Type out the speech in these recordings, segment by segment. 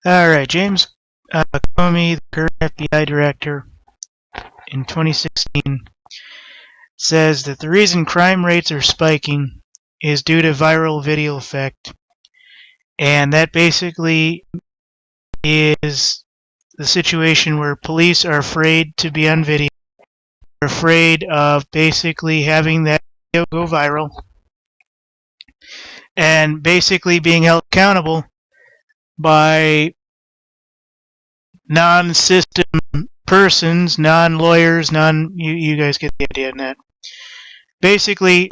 Alright, James Comey, the current FBI director in 2016, says that the reason crime rates are spiking is due to viral video effect. And that basically is the situation where police are afraid to be on video. They're afraid of basically having that video go viral and basically being held accountable by non-system persons, non-lawyers, you guys get the idea in that. Basically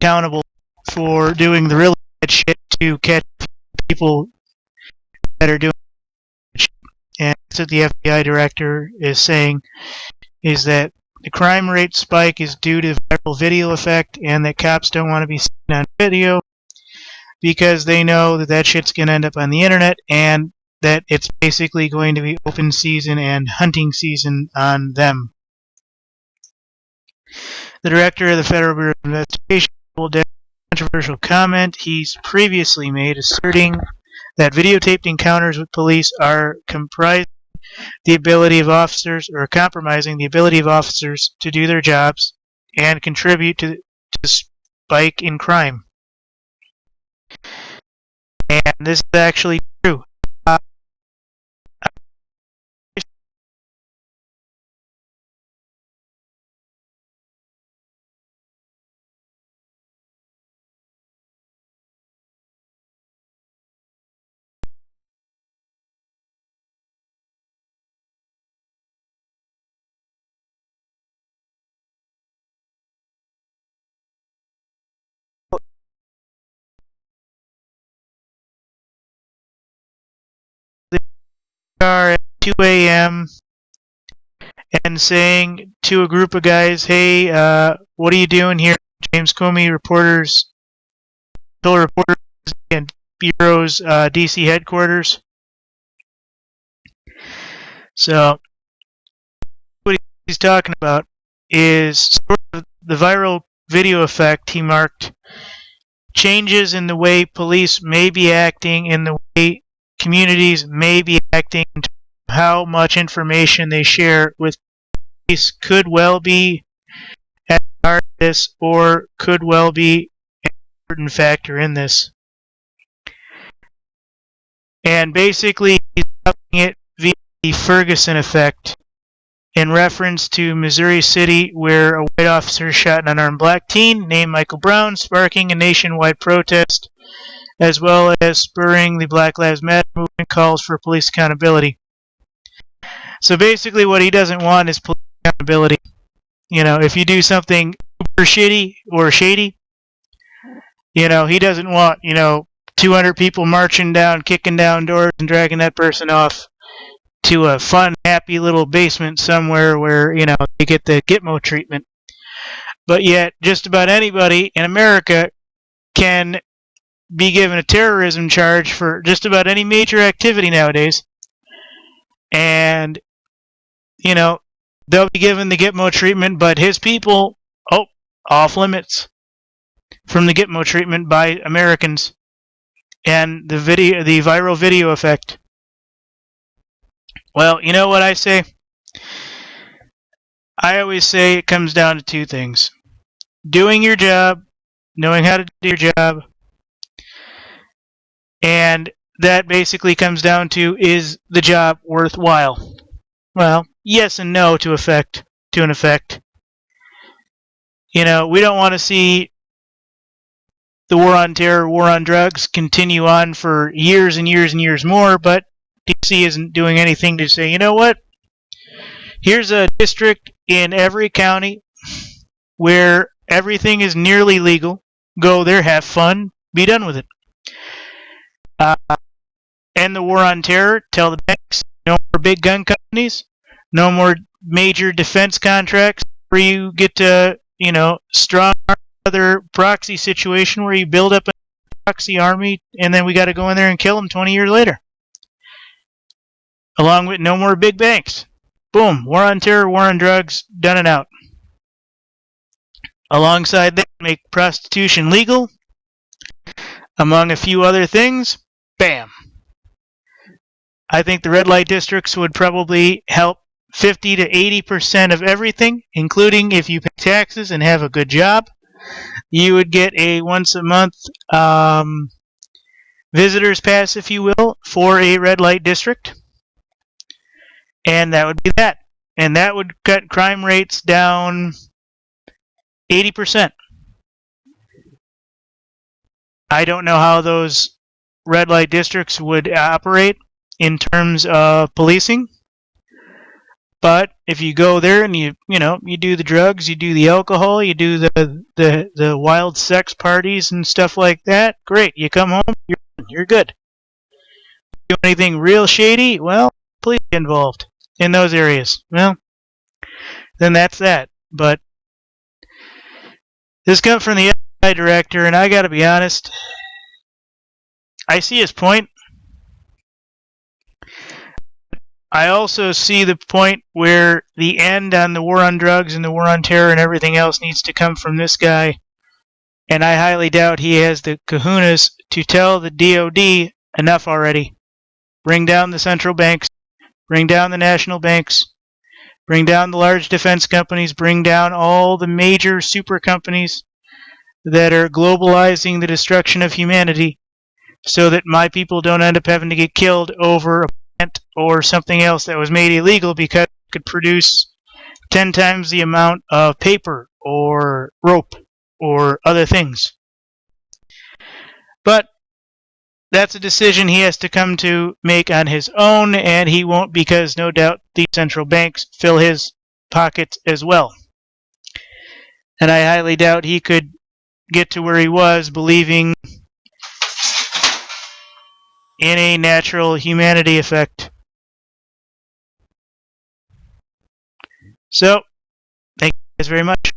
accountable for doing the really bad shit to catch people that are doing shit. And that's what the FBI director is saying, is that the crime rate spike is due to viral video effect, and that cops don't want to be seen on video because they know that that shit's going to end up on the internet, and that it's basically going to be open season and hunting season on them. The director of the Federal Bureau of Investigation pulled down a controversial comment he's previously made, asserting that videotaped encounters with police are compromising the ability of officers to do their jobs and contribute to the spike in crime. And this is actually true. At 2 a.m. and saying to a group of guys, "Hey, what are you doing here?" James Comey reporters and Bureau's DC headquarters. So what he's talking about is sort of the viral video effect. He marked changes in the way police may be acting, in the way communities may be acting, how much information they share with police could well be at the heart of this, or could well be an important factor in this. And basically, he's calling it the Ferguson effect, in reference to Missouri City, where a white officer shot an unarmed black teen named Michael Brown, sparking a nationwide protest, as well as spurring the Black Lives Matter movement calls for police accountability. So basically what he doesn't want is police accountability. You know, if you do something super shitty or shady, you know, he doesn't want, 200 people marching down, kicking down doors, and dragging that person off to a fun, happy little basement somewhere where, they get the Gitmo treatment. But yet, just about anybody in America can be given a terrorism charge for just about any major activity nowadays. And, they'll be given the Gitmo treatment, but his people, off limits from the Gitmo treatment by Americans and the viral video effect. Well, you know what I say? I always say it comes down to two things: doing your job, knowing how to do your job, and that basically comes down to, is the job worthwhile? Well, yes and no to an effect. We don't want to see the war on terror, war on drugs continue on for years and years and years more, but DC isn't doing anything to say, you know what? Here's a district in every county where everything is nearly legal. Go there, have fun, be done with it. End the war on terror. Tell the banks, no more big gun companies, no more major defense contracts where you get to, strong other proxy situation where you build up a proxy army and then we got to go in there and kill them 20 years later. Along with no more big banks. Boom. War on terror, war on drugs, done and out. Alongside that, make prostitution legal, among a few other things. Bam. I think the red light districts would probably help 50 to 80% of everything, including if you pay taxes and have a good job. You would get a once a month visitor's pass, if you will, for a red light district. And that would be that. And that would cut crime rates down 80%. I don't know how those red light districts would operate in terms of policing. But if you go there and you do the drugs, you do the alcohol, you do the wild sex parties and stuff like that, great. You come home, you're good. Do anything real shady, well, police get involved in those areas. Well, then that's that. But this comes from the FBI director, and I got to be honest, I see his point. I also see the point where the end on the war on drugs and the war on terror and everything else needs to come from this guy. And I highly doubt he has the kahunas to tell the DOD enough already. Bring down the central banks, bring down the national banks, bring down the large defense companies, bring down all the major super companies that are globalizing the destruction of humanity so that my people don't end up having to get killed over a plant or something else that was made illegal because it could produce 10 times the amount of paper or rope or other things. But that's a decision he has to come to make on his own, and he won't because no doubt the central banks fill his pockets as well. And I highly doubt he could get to where he was believing in a natural humanity effect. So, thank you guys very much.